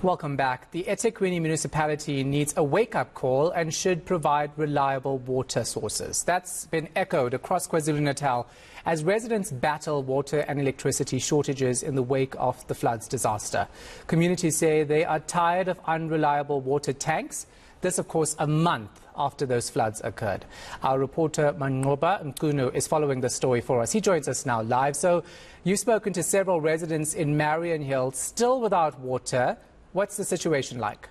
Welcome back. The eThekwini municipality needs a wake-up call and should provide reliable water sources. That's been echoed across KwaZulu-Natal as residents battle water and electricity shortages in the wake of the floods disaster. Communities say they are tired of unreliable water tanks. This, of course, a month after those floods occurred. Our reporter Manqoba Mchunu is following the story for us. He joins us now live. So you've spoken to several residents in Mariannhill still without water. What's the situation like?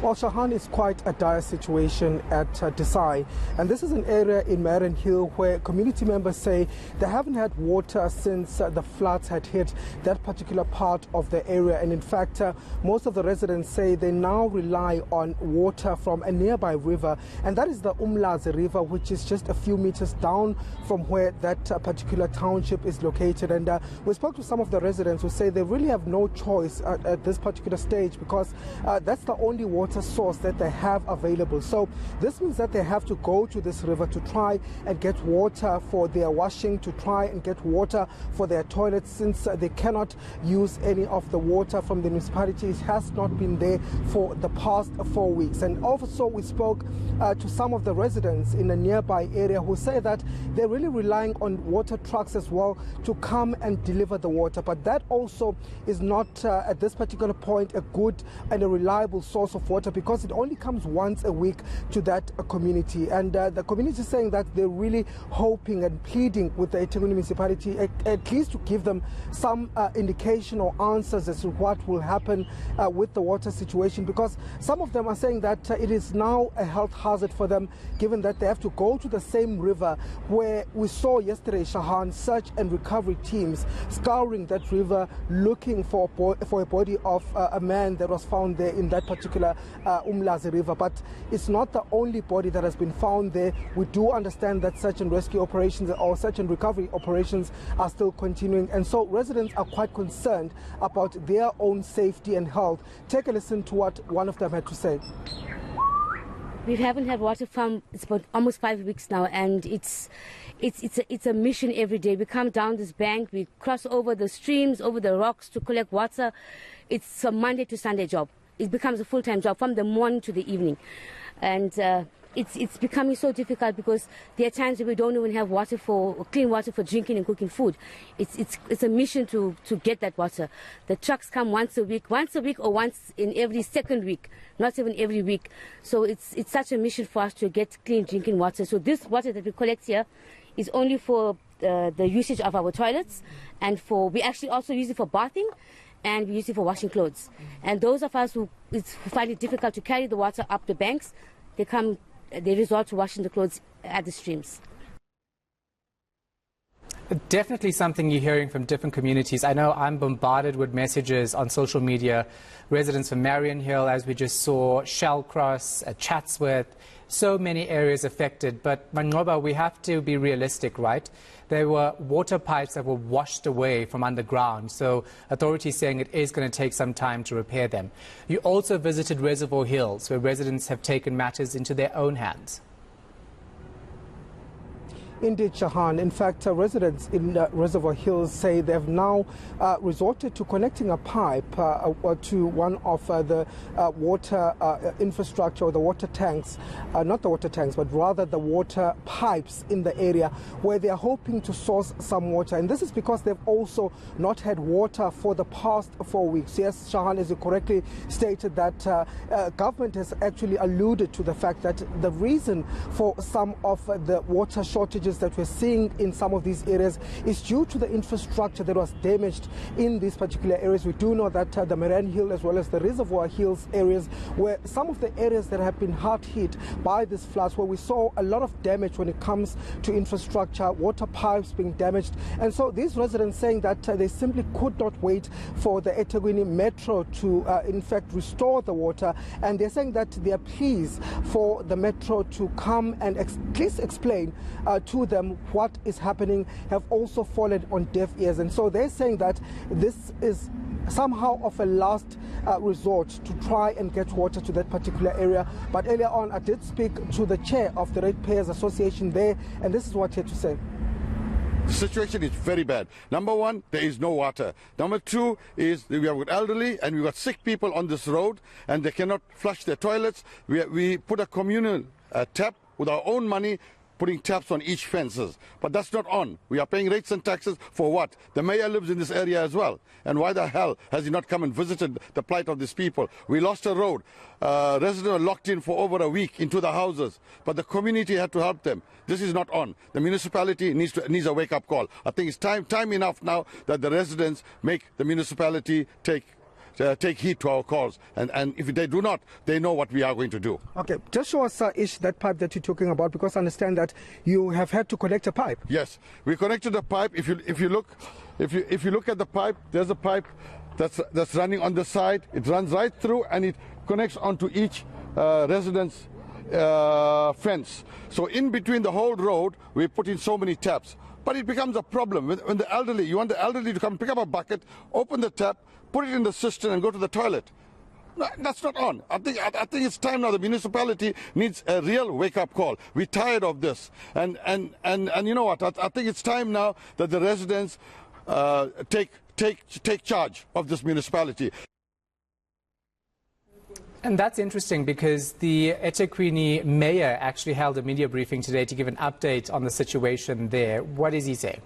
Well, Shahan, is quite a dire situation at Desai, and this is an area in Mariannhill where community members say they haven't had water since the floods had hit that particular part of the area. And in fact, most of the residents say they now rely on water from a nearby river, and that is the Umlazi River, which is just a few meters down from where that particular township is located. And we spoke to some of the residents who say they really have no choice at this particular stage because that's the only water source that they have available. So this means that they have to go to this river to try and get water for their washing, to try and get water for their toilets, since they cannot use any of the water from the municipality. It has not been there for the past 4 weeks. And also we spoke to some of the residents in a nearby area who say that they're really relying on water trucks as well to come and deliver the water. But that also is not at this particular point a good and a reliable source of water, because it only comes once a week to that community. And the community is saying that they're really hoping and pleading with the eThekwini municipality at least to give them some indication or answers as to what will happen with the water situation, because some of them are saying that it is now a health hazard for them, given that they have to go to the same river where we saw yesterday, Shahan, search and recovery teams scouring that river looking for a body of a man that was found there in that particular Umlazi River. But it's not the only body that has been found there. We do understand that search and rescue operations or search and recovery operations are still continuing, and so residents are quite concerned about their own safety and health. Take a listen to what one of them had to say. We haven't had water from it's about almost 5 weeks now, and it's a mission every day. We come down this bank, we cross over the streams, over the rocks to collect water. It's a Monday to Sunday job. It becomes a full-time job from the morning to the evening, and it's becoming so difficult because there are times that we don't even have water for clean water for drinking and cooking food. It's a mission to get that water. The trucks come once a week or once in every second week, not even every week. So it's such a mission for us to get clean drinking water. So this water that we collect here is only for the usage of our toilets, and we actually also use it for bathing, and we use it for washing clothes. And those of us who find it difficult to carry the water up the banks, they resort to washing the clothes at the streams. Definitely something you're hearing from different communities. I know I'm bombarded with messages on social media. Residents from Mariannhill, as we just saw, Shellcross, Chatsworth, so many areas affected. But Manqoba, we have to be realistic, right? There were water pipes that were washed away from underground, so authorities saying it is going to take some time to repair them. You also visited Reservoir Hills, where residents have taken matters into their own hands. Indeed, Shahan. In fact, residents in Reservoir Hills say they have now resorted to connecting a pipe to one of the water infrastructure, or the water tanks, not the water tanks, but rather the water pipes in the area, where they are hoping to source some water. And this is because they've also not had water for the past 4 weeks. Yes, Shahan, as you correctly stated, that government has actually alluded to the fact that the reason for some of the water shortages that we're seeing in some of these areas is due to the infrastructure that was damaged in these particular areas. We do know that the Mariannhill as well as the Reservoir Hills areas were some of the areas that have been hard hit by these floods, where we saw a lot of damage when it comes to infrastructure, water pipes being damaged. And so these residents saying that they simply could not wait for the eThekwini Metro to in fact restore the water, and they're saying that they are pleased for the Metro to come and at least explain to them what is happening, have also fallen on deaf ears. And so they're saying that this is somehow of a last resort to try and get water to that particular area. But earlier on, I did speak to the chair of the Ratepayers Association there, and this is what he had to say. The situation is very bad. Number one, there is no water. Number two is we have got elderly and we've got sick people on this road and they cannot flush their toilets. We put a communal tap with our own money, putting taps on each fences. But that's not on. We are paying rates and taxes for what? The mayor lives in this area as well. And why the hell has he not come and visited the plight of these people? We lost a road. Residents were locked in for over a week into the houses. But the community had to help them. This is not on. The municipality needs a wake-up call. I think it's time enough now that the residents make the municipality take heed to our calls, and if they do not, they know what we are going to do. Okay, just show us, Ish, that pipe that you're talking about, because I understand that you have had to connect a pipe. Yes, we connected the pipe. If you look at the pipe, there's a pipe that's running on the side. It runs right through and it connects onto each residence fence. So in between the whole road, we put in so many taps. But it becomes a problem when the elderly, you want the elderly to come pick up a bucket, open the tap, put it in the cistern and go to the toilet. No, that's not on. I think it's time now. The municipality needs a real wake-up call. We're tired of this. And you know what? I think it's time now that the residents take charge of this municipality. And that's interesting because the eThekwini mayor actually held a media briefing today to give an update on the situation there. What does he say?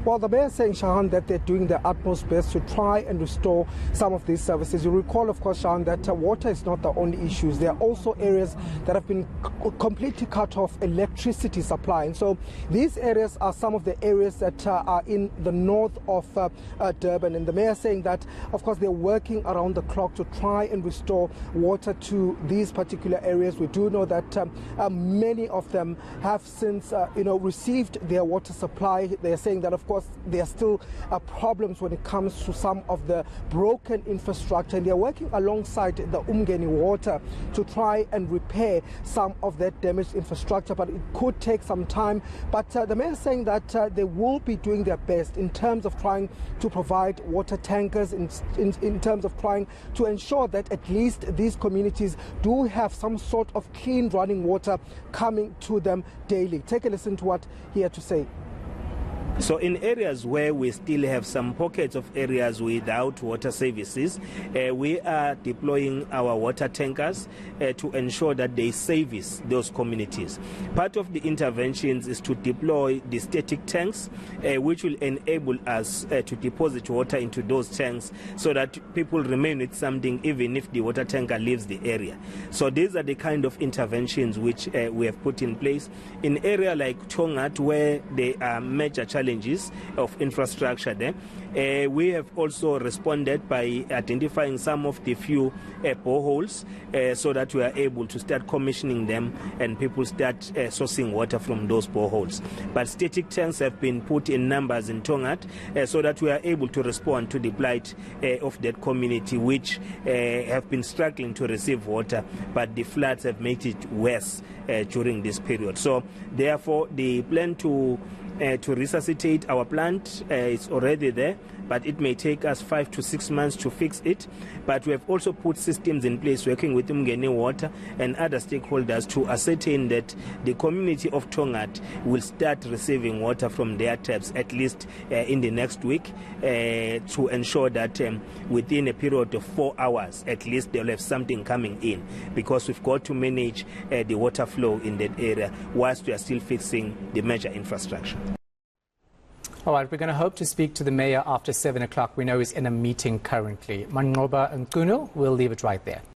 Well, the mayor is saying, Shahan, that they're doing their utmost best to try and restore some of these services. You recall, of course, Shahan, that water is not the only issues. There are also areas that have been completely cut off electricity supply. And so these areas are some of the areas that are in the north of Durban. And the mayor is saying that, of course, they're working around the clock to try and restore water to these particular areas. We do know that many of them have since, received their water supply. They're saying that, of course, there are still problems when it comes to some of the broken infrastructure, and they're working alongside the Umgeni Water to try and repair some of that damaged infrastructure, but it could take some time. But the mayor is saying that they will be doing their best in terms of trying to provide water tankers, in terms of trying to ensure that at least these communities do have some sort of clean running water coming to them daily. Take a listen to what he had to say. So in areas where we still have some pockets of areas without water services, we are deploying our water tankers to ensure that they service those communities. Part of the interventions is to deploy the static tanks, which will enable us to deposit water into those tanks so that people remain with something even if the water tanker leaves the area. So these are the kind of interventions which we have put in place. In area like Tongat, where there are major challenges of infrastructure there, we have also responded by identifying some of the few boreholes so that we are able to start commissioning them and people start sourcing water from those boreholes. But static tanks have been put in numbers in Tongat so that we are able to respond to the plight of that community, which have been struggling to receive water, but the floods have made it worse during this period. So therefore the plan to resuscitate our plant is already there, but it may take us 5 to 6 months to fix it. But we have also put systems in place working with Umgeni Water and other stakeholders to ascertain that the community of Tongat will start receiving water from their taps at least in the next week to ensure that within a period of 4 hours at least they'll have something coming in, because we've got to manage the water flow in that area whilst we are still fixing the major infrastructure. All right, we're going to hope to speak to the mayor after 7 o'clock. We know he's in a meeting currently. Manqoba Mchunu, we'll leave it right there.